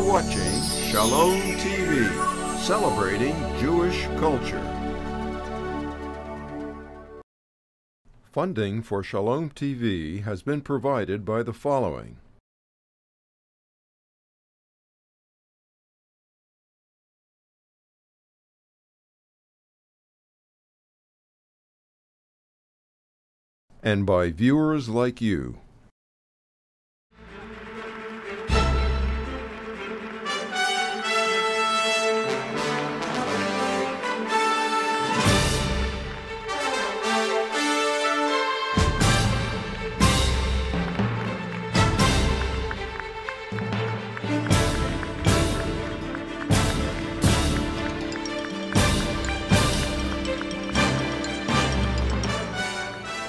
You're watching Shalom TV, celebrating Jewish culture. Funding for Shalom TV has been provided by the following. And by viewers like you.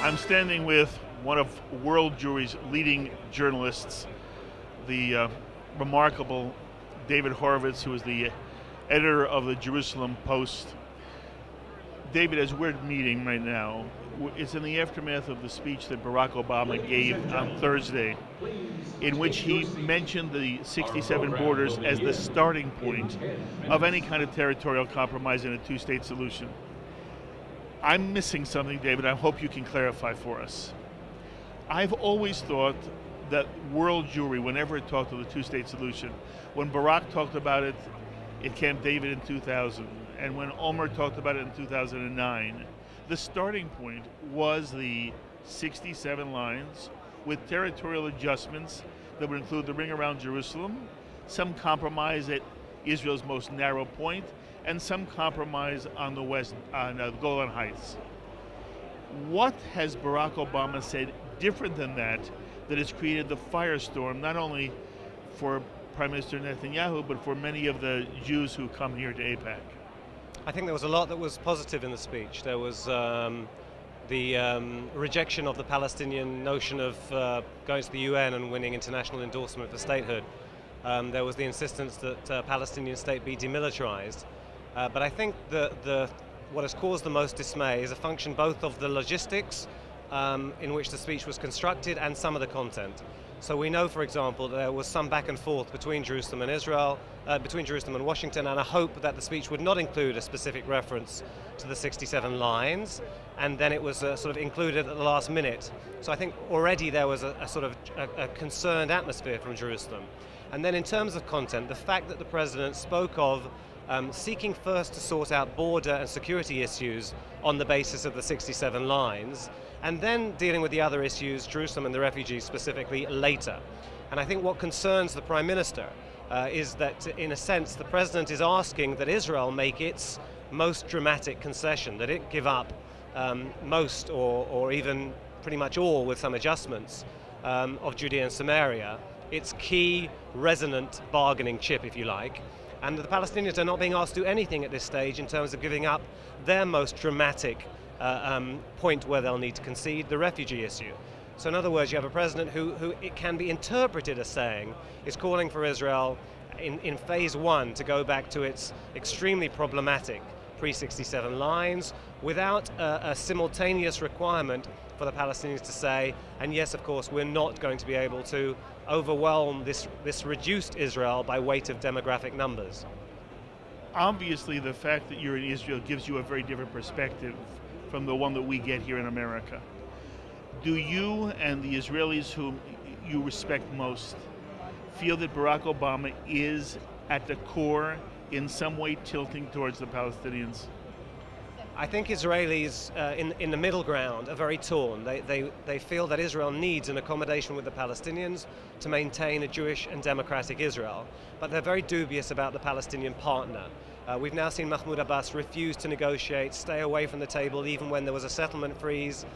I'm standing with one of world Jewry's leading journalists, the remarkable David Horowitz, who is the editor of the Jerusalem Post. David, as we're meeting right now, it's in the aftermath of the speech that Barack Obama gave on Thursday, in which he mentioned the 67 borders as the starting point of any kind of territorial compromise in a two-state solution. I'm missing something, David. I hope you can clarify for us. I've always thought that world Jewry, whenever it talked of the two-state solution, when Barack talked about it at Camp David in 2000, and when Omar talked about it in 2009, the starting point was the 67 lines with territorial adjustments that would include the ring around Jerusalem, some compromise at Israel's most narrow point, and some compromise on the west, on the Golan Heights. What has Barack Obama said different than that has created the firestorm, not only for Prime Minister Netanyahu, but for many of the Jews who come here to AIPAC? I think there was a lot that was positive in the speech. There was the rejection of the Palestinian notion of going to the UN and winning international endorsement for statehood. There was the insistence that Palestinian state be demilitarized. But I think what has caused the most dismay is a function both of the logistics in which the speech was constructed and some of the content. So we know, for example, there was some back and forth between Jerusalem and Israel, between Jerusalem and Washington, and a hope that the speech would not include a specific reference to the 67 lines, and then it was sort of included at the last minute. So I think already there was a sort of a concerned atmosphere from Jerusalem. And then in terms of content, the fact that the president spoke of seeking first to sort out border and security issues on the basis of the 67 lines, and then dealing with the other issues, Jerusalem and the refugees specifically, later. And I think what concerns the Prime Minister is that, in a sense, the President is asking that Israel make its most dramatic concession, that it give up most or even pretty much all, with some adjustments, of Judea and Samaria, its key resonant bargaining chip, if you like. And the Palestinians are not being asked to do anything at this stage in terms of giving up their most dramatic point where they'll need to concede, the refugee issue. So in other words, you have a president who it can be interpreted as saying is calling for Israel in phase one to go back to its extremely problematic pre-67 lines without a simultaneous requirement for the Palestinians to say, and yes, of course, we're not going to be able to overwhelm this reduced Israel by weight of demographic numbers. Obviously, the fact that you're in Israel gives you a very different perspective from the one that we get here in America. Do you and the Israelis whom you respect most feel that Barack Obama is at the core in some way tilting towards the Palestinians? I think Israelis in the middle ground are very torn. They feel that Israel needs an accommodation with the Palestinians to maintain a Jewish and democratic Israel, but they're very dubious about the Palestinian partner. We've now seen Mahmoud Abbas refuse to negotiate, stay away from the table even when there was a settlement freeze,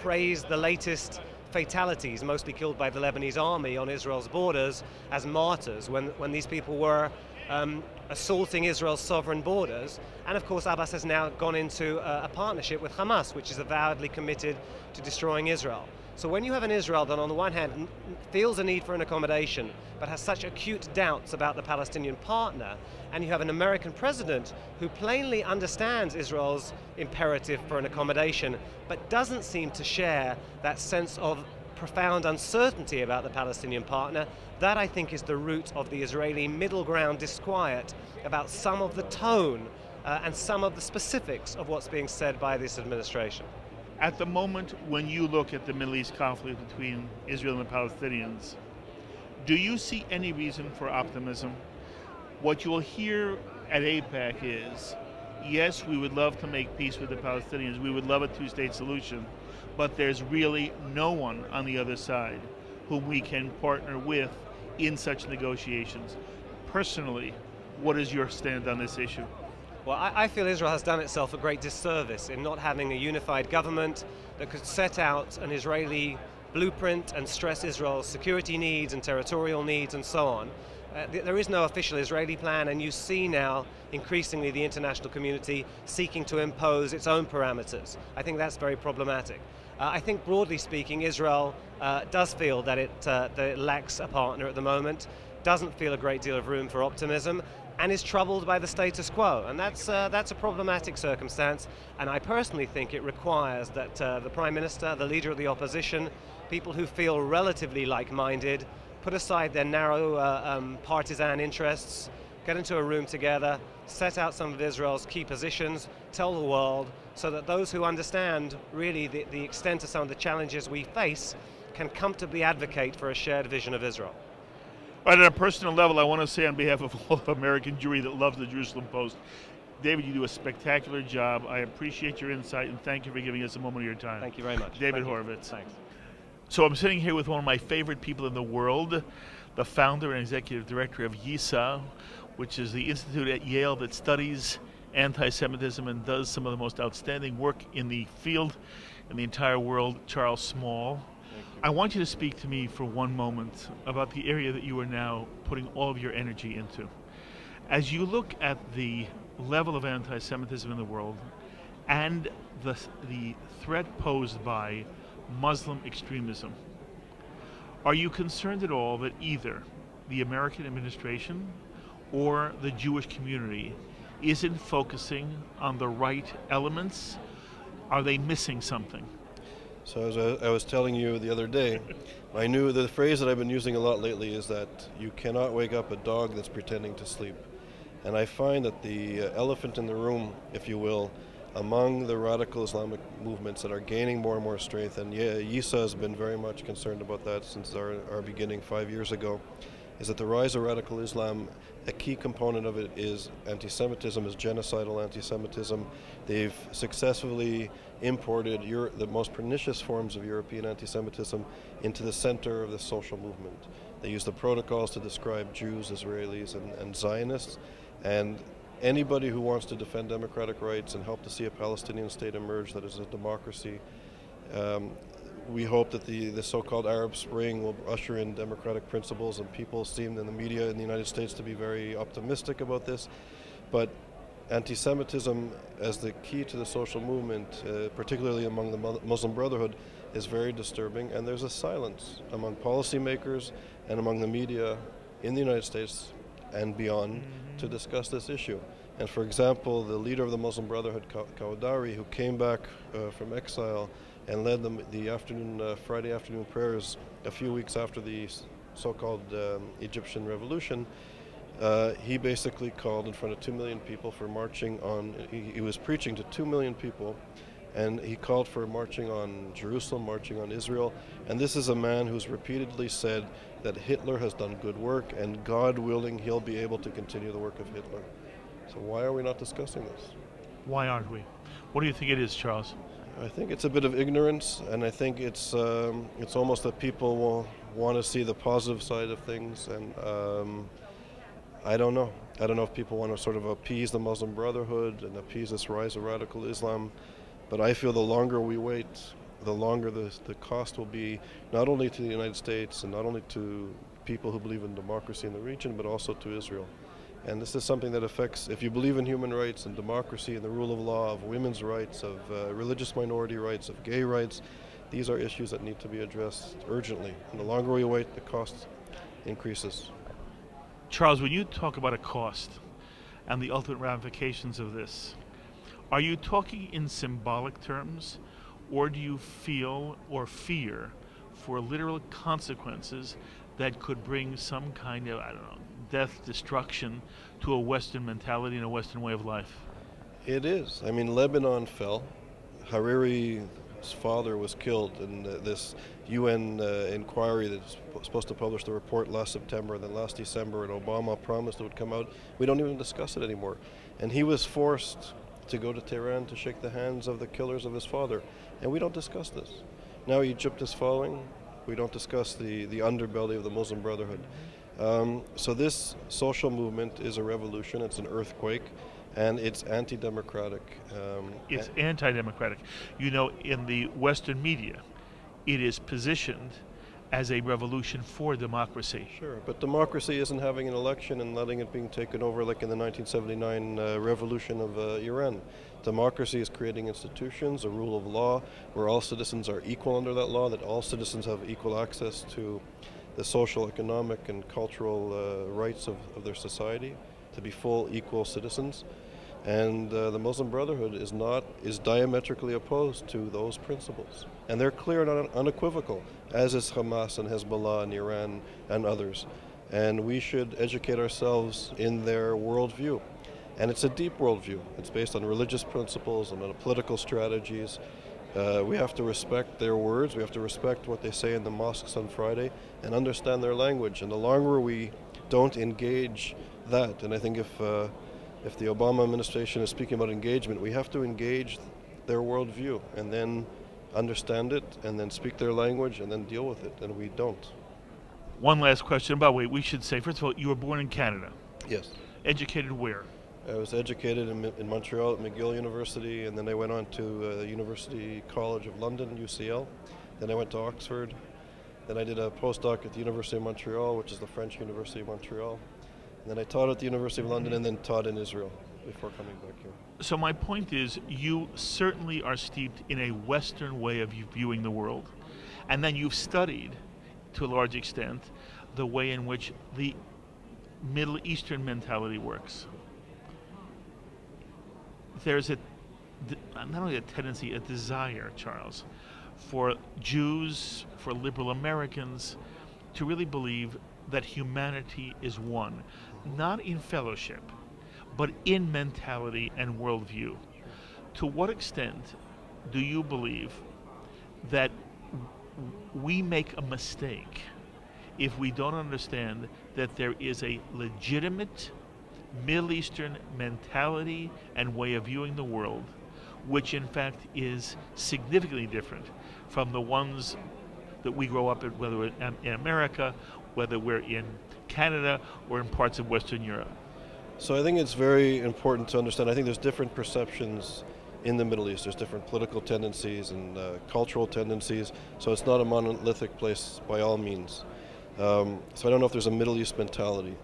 praise the latest fatalities, mostly killed by the Lebanese army on Israel's borders, as martyrs when these people were assaulting Israel's sovereign borders. And of course, Abbas has now gone into a partnership with Hamas, which is avowedly committed to destroying Israel. So when you have an Israel that on the one hand feels a need for an accommodation, but has such acute doubts about the Palestinian partner, and you have an American president who plainly understands Israel's imperative for an accommodation, but doesn't seem to share that sense of profound uncertainty about the Palestinian partner. That, I think, is the root of the Israeli middle ground disquiet about some of the tone and some of the specifics of what's being said by this administration. At the moment, when you look at the Middle East conflict between Israel and the Palestinians, do you see any reason for optimism? What you will hear at AIPAC is, yes, we would love to make peace with the Palestinians, we would love a two-state solution, but there's really no one on the other side whom we can partner with in such negotiations. Personally, what is your stand on this issue? Well, I feel Israel has done itself a great disservice in not having a unified government that could set out an Israeli blueprint and stress Israel's security needs and territorial needs and so on. There is no official Israeli plan, and you see now increasingly the international community seeking to impose its own parameters. I think that's very problematic. I think broadly speaking, Israel does feel that it lacks a partner at the moment, doesn't feel a great deal of room for optimism, and is troubled by the status quo, and that's a problematic circumstance. And I personally think it requires that the Prime Minister, the leader of the opposition, people who feel relatively like-minded, put aside their narrow partisan interests, get into a room together, set out some of Israel's key positions, tell the world, so that those who understand really the extent of some of the challenges we face can comfortably advocate for a shared vision of Israel. Right, at a personal level, I want to say on behalf of all of American Jewry that loves the Jerusalem Post, David, you do a spectacular job. I appreciate your insight, and thank you for giving us a moment of your time. Thank you very much. David Horowitz. Thanks. So I'm sitting here with one of my favorite people in the world, the founder and executive director of YISA, which is the institute at Yale that studies anti-Semitism and does some of the most outstanding work in the field in the entire world, Charles Small. I want you to speak to me for one moment about the area that you are now putting all of your energy into. As you look at the level of anti-Semitism in the world and the threat posed by Muslim extremism, are you concerned at all that either the American administration or the Jewish community isn't focusing on the right elements? Are they missing something? So as I was telling you the other day, I knew the phrase that I've been using a lot lately is that you cannot wake up a dog that's pretending to sleep. And I find that the elephant in the room, if you will, among the radical Islamic movements that are gaining more and more strength, and YISA has been very much concerned about that since our beginning 5 years ago, is that the rise of radical Islam, a key component of it is anti-Semitism, is genocidal anti-Semitism. They've successfully imported the most pernicious forms of European anti-Semitism into the center of the social movement. They use the protocols to describe Jews, Israelis, and Zionists, and anybody who wants to defend democratic rights and help to see a Palestinian state emerge that is a democracy, we hope that the so-called Arab Spring will usher in democratic principles, and people seem in the media in the United States to be very optimistic about this. But anti-Semitism as the key to the social movement, particularly among the Muslim Brotherhood, is very disturbing, and there's a silence among policymakers and among the media in the United States and beyond to discuss this issue. And for example, the leader of the Muslim Brotherhood, Kawdari, who came back from exile and led the Friday afternoon prayers a few weeks after the so-called Egyptian revolution, he basically called in front of 2 million people for marching on, he was preaching to 2 million people, and he called for marching on Jerusalem, marching on Israel. And this is a man who's repeatedly said that Hitler has done good work, and God willing, he'll be able to continue the work of Hitler. So why are we not discussing this? Why aren't we? What do you think it is, Charles? I think it's a bit of ignorance, and I think it's almost that people will want to see the positive side of things, and I don't know. I don't know if people want to sort of appease the Muslim Brotherhood and appease this rise of radical Islam, but I feel the longer we wait, the longer the cost will be, not only to the United States and not only to people who believe in democracy in the region, but also to Israel. And this is something that affects, if you believe in human rights and democracy and the rule of law, of women's rights, of religious minority rights, of gay rights, these are issues that need to be addressed urgently. And the longer we wait, the cost increases. Charles, when you talk about a cost and the ultimate ramifications of this, are you talking in symbolic terms, or do you feel or fear for literal consequences that could bring some kind of, I don't know, death, destruction to a Western mentality and a Western way of life? It is. I mean, Lebanon fell. Hariri's father was killed in this UN inquiry that's supposed to publish the report last September, and then last December, and Obama promised it would come out. We don't even discuss it anymore. And he was forced to go to Tehran to shake the hands of the killers of his father. And we don't discuss this. Now Egypt is falling. We don't discuss the underbelly of the Muslim Brotherhood. So this social movement is a revolution. It's an earthquake. And it's anti-democratic. It's anti-democratic. You know, in the Western media, it is positioned as a revolution for democracy. Sure, but democracy isn't having an election and letting it being taken over like in the 1979 revolution of Iran. Democracy is creating institutions, a rule of law, where all citizens are equal under that law, that all citizens have equal access to the social, economic, and cultural rights of their society, to be full, equal citizens. And the Muslim Brotherhood is diametrically opposed to those principles. And they're clear and unequivocal, as is Hamas and Hezbollah and Iran and others. And we should educate ourselves in their worldview. And it's a deep worldview. It's based on religious principles and on political strategies. We have to respect their words. We have to respect what they say in the mosques on Friday and understand their language. And the longer we don't engage that, and I think if the Obama administration is speaking about engagement, we have to engage their worldview and then understand it and then speak their language and then deal with it, and we don't. One last question. By the way, we should say, first of all, you were born in Canada. Yes. Educated where? I was educated in Montreal at McGill University, and then I went on to University College of London, UCL. Then I went to Oxford. Then I did a postdoc at the University of Montreal, which is the French University of Montreal. And then I taught at the University of London and then taught in Israel before coming back here. So my point is, you certainly are steeped in a Western way of viewing the world. And then you've studied, to a large extent, the way in which the Middle Eastern mentality works. There's not only a tendency, a desire, Charles, for Jews, for liberal Americans, to really believe that humanity is one, not in fellowship, but in mentality and worldview. To what extent do you believe that we make a mistake if we don't understand that there is a legitimate Middle Eastern mentality and way of viewing the world, which in fact is significantly different from the ones that we grow up in, whether we're in America, whether we're in Canada, or in parts of Western Europe? So I think it's very important to understand, I think there's different perceptions in the Middle East. There's different political tendencies and cultural tendencies, so it's not a monolithic place by all means. So I don't know if there's a Middle East mentality.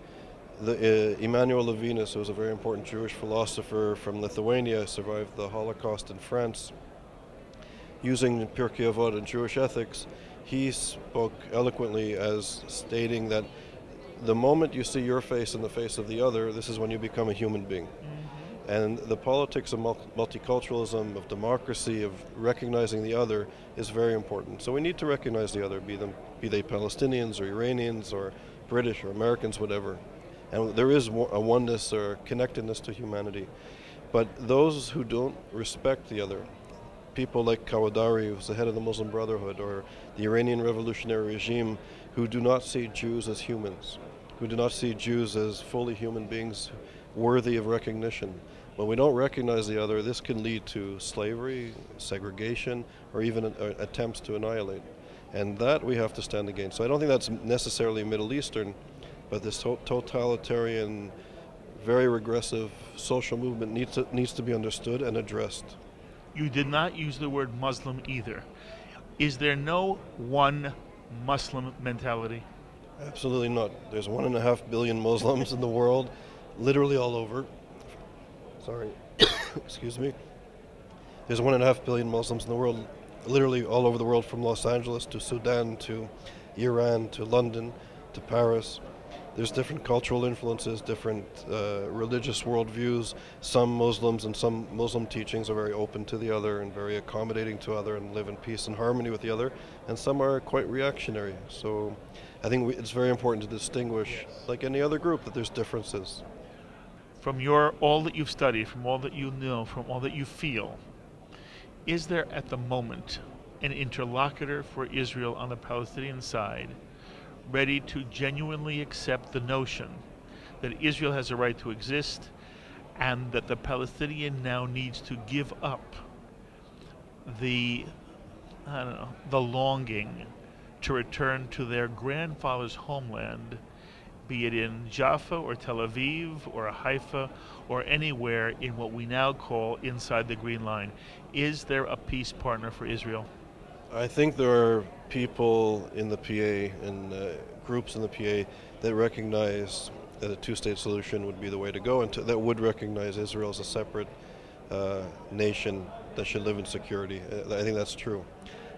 Emmanuel Levinas, who was a very important Jewish philosopher from Lithuania, survived the Holocaust in France. Using Pirkei Avot and Jewish ethics, he spoke eloquently as stating that the moment you see your face in the face of the other, this is when you become a human being. Mm-hmm. And the politics of multiculturalism, of democracy, of recognizing the other is very important. So we need to recognize the other, be they Palestinians or Iranians or British or Americans, whatever. And there is a oneness or connectedness to humanity. But those who don't respect the other, people like Kawadari, who's the head of the Muslim Brotherhood, or the Iranian revolutionary regime, who do not see Jews as humans, who do not see Jews as fully human beings worthy of recognition. When we don't recognize the other, this can lead to slavery, segregation, or even attempts to annihilate. And that we have to stand against. So I don't think that's necessarily Middle Eastern, but this totalitarian, very regressive social movement needs to be understood and addressed. You did not use the word Muslim either. Is there no one Muslim mentality? Absolutely not. There's 1.5 billion Muslims in the world, literally all over. Sorry, excuse me. There's 1.5 billion Muslims in the world, literally all over the world, from Los Angeles to Sudan to Iran to London to Paris. there's different cultural influences, different religious worldviews. Some Muslims and some Muslim teachings are very open to the other and very accommodating to other and live in peace and harmony with the other, and some are quite reactionary. So I think it's very important to distinguish, like any other group, that there's differences. From all that you've studied, from all that you know, from all that you feel, is there at the moment an interlocutor for Israel on the Palestinian side ready to genuinely accept the notion that Israel has a right to exist and that the Palestinian now needs to give up the longing to return to their grandfather's homeland, be it in Jaffa or Tel Aviv or Haifa or anywhere in what we now call inside the Green Line? Is there a peace partner for Israel? I think there are people in the PA and groups in the PA that recognize that a two-state solution would be the way to go, and that would recognize Israel as a separate nation that should live in security. I think that's true.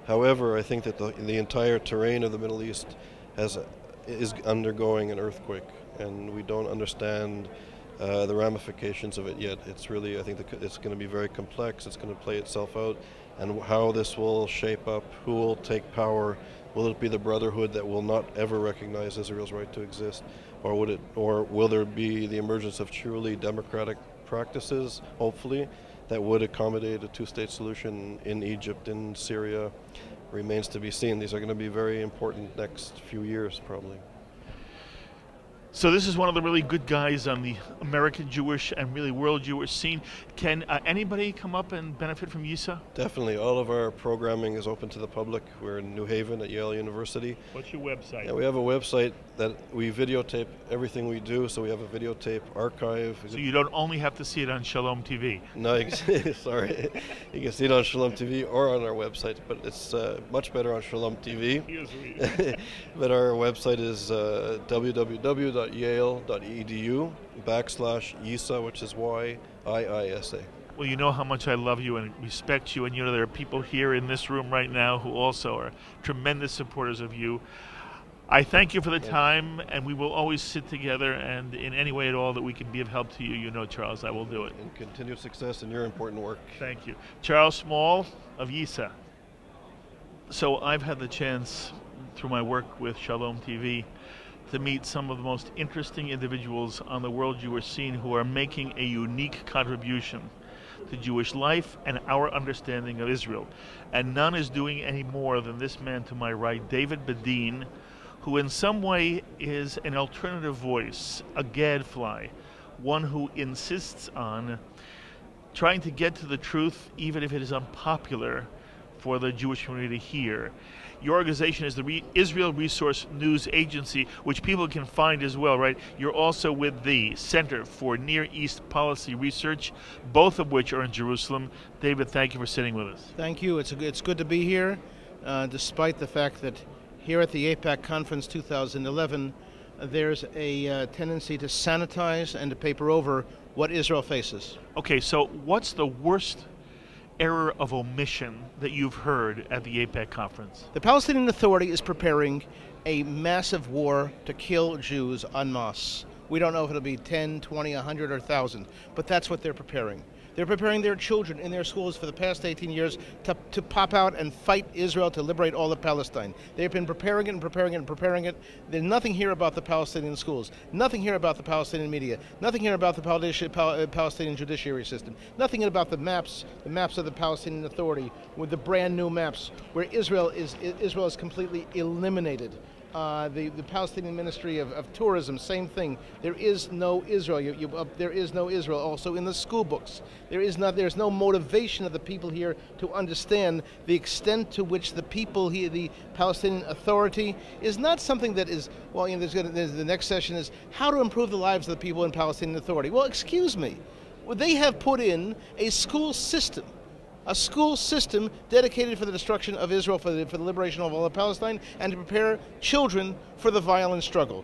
However, I think that the entire terrain of the Middle East is undergoing an earthquake, and we don't understand the ramifications of it yet. It's really, I think it's going to be very complex. It's going to play itself out, and how this will shape up, who will take power. Will it be the Brotherhood that will not ever recognize Israel's right to exist, or will there be the emergence of truly democratic practices, hopefully, that would accommodate a two-state solution in Egypt, in Syria? Remains to be seen. These are going to be very important next few years, probably. So this is one of the really good guys on the American Jewish and really world Jewish scene. Can anybody come up and benefit from YISA? Definitely. All of our programming is open to the public. We're in New Haven at Yale University. What's your website? Yeah, we have a website that we videotape everything we do, so we have a videotape archive. So you don't only have to see it on Shalom TV. No, sorry. You can see it on Shalom TV or on our website, but it's much better on Shalom TV. But our website is www.yale.edu/YISA, which is YIISA. Well, you know how much I love you and respect you, and you know there are people here in this room right now who also are tremendous supporters of you. I thank you for the time, and we will always sit together, and in any way at all that we can be of help to you, you know, Charles, I will do it. And continued success in your important work. Thank you. Charles Small of YISA. So I've had the chance, through my work with Shalom TV, to meet some of the most interesting individuals on the world Jewish scene who are making a unique contribution to Jewish life and our understanding of Israel. And none is doing any more than this man to my right, David Bedin, who in some way is an alternative voice, a gadfly, one who insists on trying to get to the truth even if it is unpopular for the Jewish community to hear. Your organization is the Israel Resource News Agency, which people can find as well, right? You're also with the Center for Near East Policy Research, both of which are in Jerusalem. David, thank you for sitting with us. Thank you. It's good to be here, despite the fact that here at the AIPAC Conference 2011, there's a tendency to sanitize and to paper over what Israel faces. Okay, so what's the worst error of omission that you've heard at the AIPAC conference? The Palestinian Authority is preparing a massive war to kill Jews en masse. We don't know if it'll be 10, 20, 100, or 1,000, but that's what they're preparing. They're preparing their children in their schools for the past 18 years to pop out and fight Israel to liberate all of Palestine. They've been preparing it and preparing it and preparing it. There's nothing here about the Palestinian schools, nothing here about the Palestinian media, nothing here about the Palestinian judiciary system, nothing about the maps of the Palestinian Authority with the brand new maps where Israel is completely eliminated. The Palestinian Ministry of Tourism, same thing. There is no Israel. There is no Israel. Also in the school books, there's no motivation of the people here to understand the extent to which the people here, the Palestinian Authority, is not something that is. Well, you know, the next session is how to improve the lives of the people in Palestinian Authority. Well, excuse me, they have put in a school system. A school system dedicated for the destruction of Israel, for the liberation of all of Palestine, and to prepare children for the violent struggle.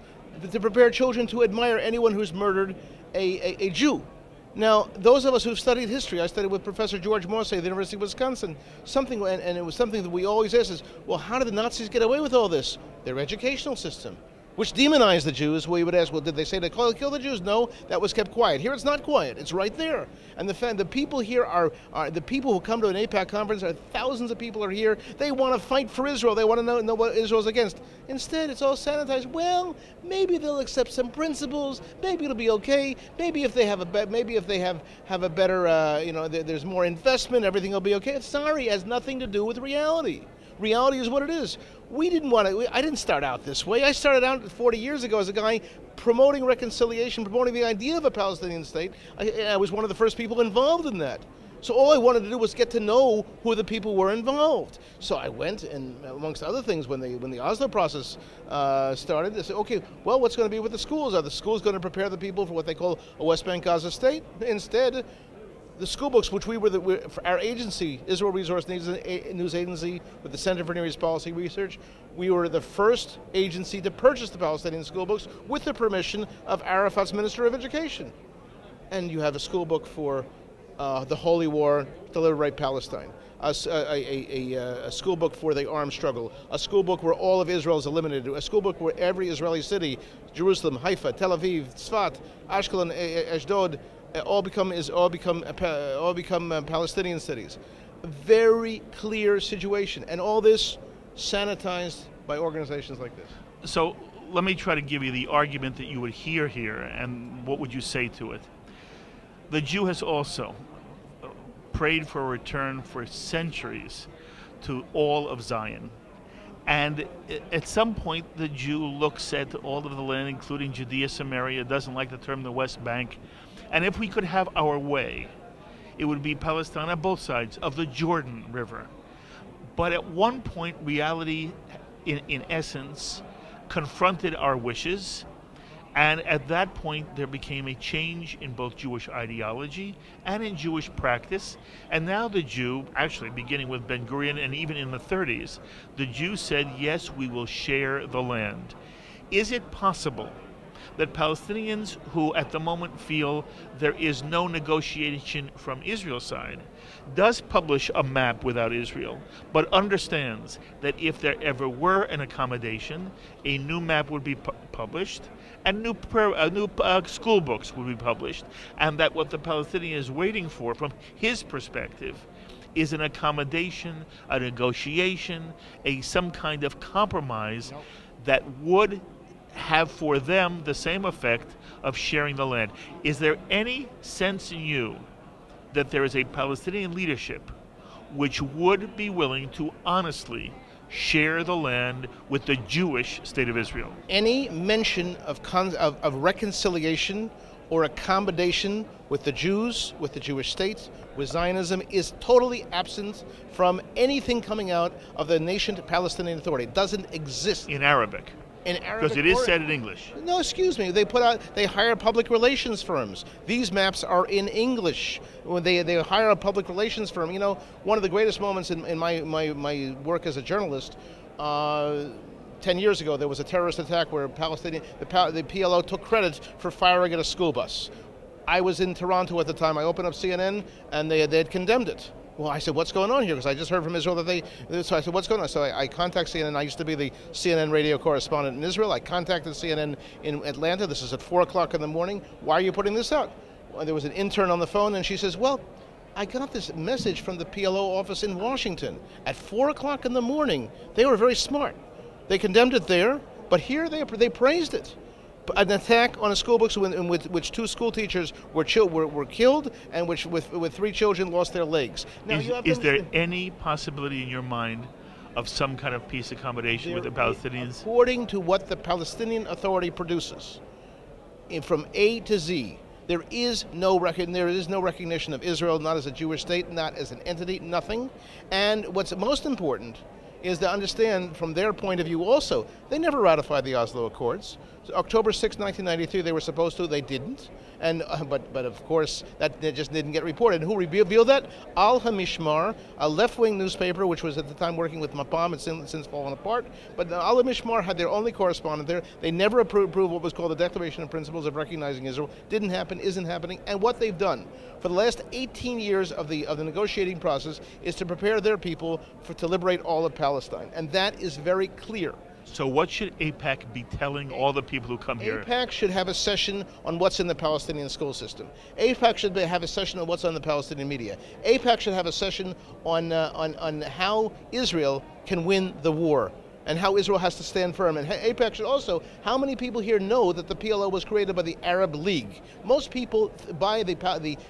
To prepare children to admire anyone who's murdered a Jew. Now, those of us who've studied history, I studied with Professor George Morse at the University of Wisconsin, and it was something that we always asked is, well, how did the Nazis get away with all this? Their educational system. which demonized the Jews. We would ask, well, did they say to kill the Jews? No, that was kept quiet. Here it's not quiet. It's right there. And the people here are the people who come to an AIPAC conference, are thousands of people are here. They want to fight for Israel. They want to know what Israel's against. Instead, it's all sanitized. Well, maybe they'll accept some principles. Maybe it'll be okay. Maybe if they have a better, there's more investment, everything will be okay. Sorry, it has nothing to do with reality. Reality is what it is. We didn't want to, I didn't start out this way. I started out 40 years ago as a guy promoting reconciliation, promoting the idea of a Palestinian state. I was one of the first people involved in that. So all I wanted to do was get to know who the people were involved. So I went, and amongst other things, when the Oslo process started, they said, okay, well, what's going to be with the schools? Are the schools going to prepare the people for what they call a West Bank Gaza state? Instead, the school books, which for our agency, Israel Resource News Agency, with the Center for Near East Policy Research, we were the first agency to purchase the Palestinian school books with the permission of Arafat's Minister of Education. And you have a school book for the Holy War to liberate Palestine, a school book for the armed struggle, a school book where all of Israel is eliminated, a school book where every Israeli city, Jerusalem, Haifa, Tel Aviv, Tzfat, Ashkelon, Ashdod, all become Palestinian cities. A very clear situation, and all this sanitized by organizations like this. So let me try to give you the argument that you would hear here, and what would you say to it? The Jew has also prayed for a return for centuries to all of Zion. And at some point, the Jew looks at all of the land, including Judea, Samaria, doesn't like the term the West Bank. And if we could have our way, it would be Palestine on both sides of the Jordan River. But at one point, reality, in essence, confronted our wishes. And at that point, there became a change in both Jewish ideology and in Jewish practice. And now the Jew, actually beginning with Ben-Gurion and even in the 30s, the Jew said, yes, we will share the land. Is it possible that Palestinians who at the moment feel there is no negotiation from Israel's side does publish a map without Israel, but understands that if there ever were an accommodation, a new map would be published, and new school books would be published, and that what the Palestinian is waiting for from his perspective is an accommodation, a negotiation, some kind of compromise that would have for them the same effect of sharing the land. Is there any sense in you that there is a Palestinian leadership which would be willing to honestly share the land with the Jewish state of Israel? Any mention of reconciliation or accommodation with the Jews, with the Jewish state, with Zionism is totally absent from anything coming out of the nation Palestinian Authority. It doesn't exist. In Arabic. In Arabic, because it is said in English. No, excuse me. They hire public relations firms. These maps are in English. When they hire a public relations firm, you know, one of the greatest moments in my work as a journalist, 10 years ago, there was a terrorist attack where the PLO took credit for firing at a school bus. I was in Toronto at the time. I opened up CNN, and they had condemned it. Well, I said, what's going on here? Because I just heard from Israel so I said, what's going on? So I contacted CNN. I used to be the CNN radio correspondent in Israel. I contacted CNN in Atlanta. This is at 4 o'clock in the morning. Why are you putting this out? Well, there was an intern on the phone, and she says, well, I got this message from the PLO office in Washington at 4 o'clock in the morning. They were very smart. They condemned it there, but here they praised it. An attack on a school books in which 2 school teachers were killed, and with 3 children lost their legs. Now, is there any possibility in your mind of some kind of peace accommodation with the Palestinians? According to what the Palestinian Authority produces, from A to Z, there is no recognition of Israel, not as a Jewish state, not as an entity, nothing. And what's most important is to understand from their point of view also, they never ratified the Oslo Accords. So October 6, 1993, they were supposed to, they didn't. And but of course, that just didn't get reported. And who revealed that? Al HaMishmar, a left-wing newspaper, which was at the time working with Mapam, it's since fallen apart. But Al HaMishmar had their only correspondent there. They never approved what was called the Declaration of Principles of Recognizing Israel. Didn't happen, isn't happening. And what they've done for the last 18 years of the negotiating process is to prepare their people to liberate all of Palestine. And that is very clear. So what should AIPAC be telling all the people who come here? AIPAC should have a session on what's in the Palestinian school system. AIPAC should have a session on what's on the Palestinian media. AIPAC should have a session on how Israel can win the war and how Israel has to stand firm. And AIPAC should also, how many people here know that the PLO was created by the Arab League? Most people buy the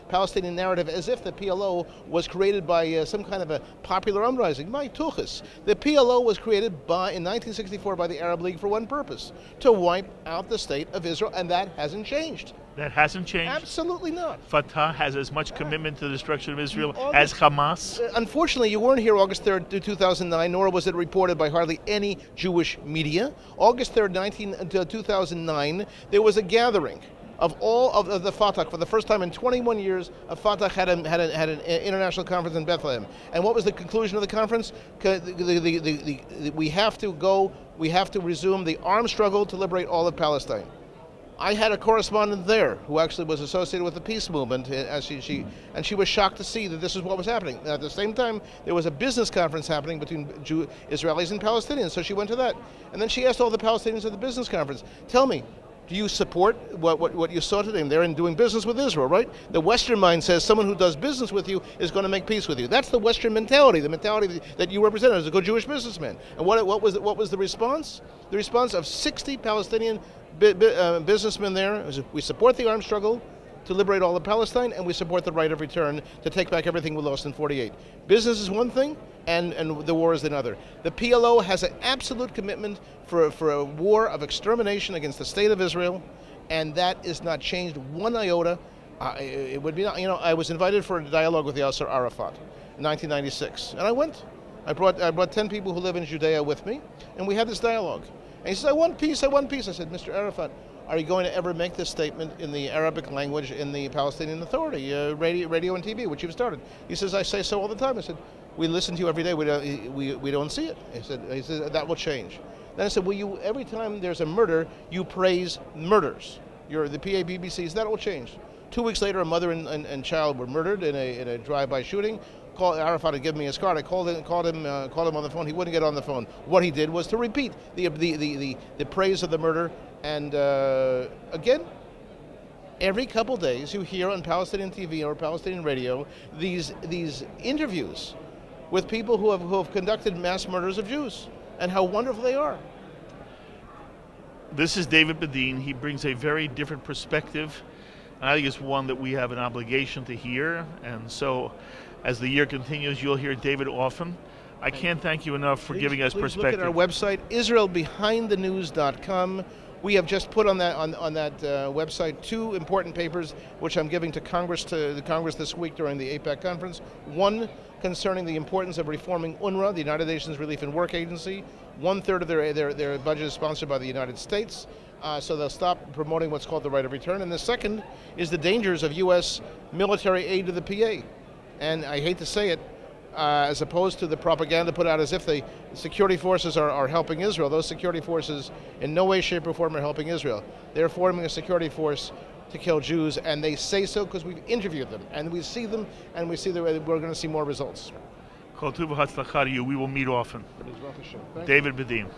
Palestinian narrative as if the PLO was created by some kind of a popular uprising. My tuchus. The PLO was created in 1964 by the Arab League for one purpose, to wipe out the state of Israel, and that hasn't changed. That hasn't changed? Absolutely not. Fatah has as much commitment to the destruction of Israel as Hamas? Unfortunately, you weren't here August 3rd, 2009, nor was it reported by hardly any Jewish media. August 3rd, 2009, there was a gathering of all of the Fatah. For the first time in 21 years, Fatah had an international conference in Bethlehem. And what was the conclusion of the conference? We have to resume the armed struggle to liberate all of Palestine. I had a correspondent there who actually was associated with the peace movement, and she was shocked to see that this is what was happening. At the same time, there was a business conference happening between Israelis and Palestinians, so she went to that. And then she asked all the Palestinians at the business conference, tell me, do you support what you saw today? They're in doing business with Israel, right? The Western mind says someone who does business with you is going to make peace with you. That's the Western mentality, the mentality that you represent as a good Jewish businessman. And what was the response? The response of 60 Palestinian businessmen there was, we support the armed struggle to liberate all of Palestine, and we support the right of return to take back everything we lost in 48. Business is one thing, and the war is another. The PLO has an absolute commitment for a war of extermination against the state of Israel, and that is not changed one iota. It would be, I was invited for a dialogue with Yasser Arafat in 1996, and I went. I brought 10 people who live in Judea with me, and we had this dialogue. And he says, I want peace, I want peace. I said, Mr. Arafat, are you going to ever make this statement in the Arabic language in the Palestinian Authority, radio and TV, which you've started? He says, I say so all the time. I said, we listen to you every day, we don't see it. He said, that will change. Then I said, well, every time there's a murder, you praise murders. The PABBCs, that will change. 2 weeks later, a mother and child were murdered in a drive-by shooting. Arafat had given me his card. I called him on the phone. He wouldn't get on the phone. What he did was to repeat the praise of the murder. And again, every couple days you hear on Palestinian TV or Palestinian radio these interviews with people who have conducted mass murders of Jews and how wonderful they are. This is David Bedin. He brings a very different perspective. And I think it's one that we have an obligation to hear. And so as the year continues, you'll hear David often. I can't thank you enough for giving us perspective. Look at our website, IsraelBehindTheNews.com. We have just put on that website 2 important papers, which I'm giving to Congress this week during the AIPAC conference. One concerning the importance of reforming UNRWA, the United Nations Relief and Work Agency. 1/3 of their budget is sponsored by the United States. So they'll stop promoting what's called the right of return. And the second is the dangers of U.S. military aid to the PA. And I hate to say it, as opposed to the propaganda put out as if the security forces are helping Israel. Those security forces in no way, shape, or form are helping Israel. They're forming a security force to kill Jews, and they say so because we've interviewed them, and we see them, and we see that we're going to see more results. We will meet often. David Bedin.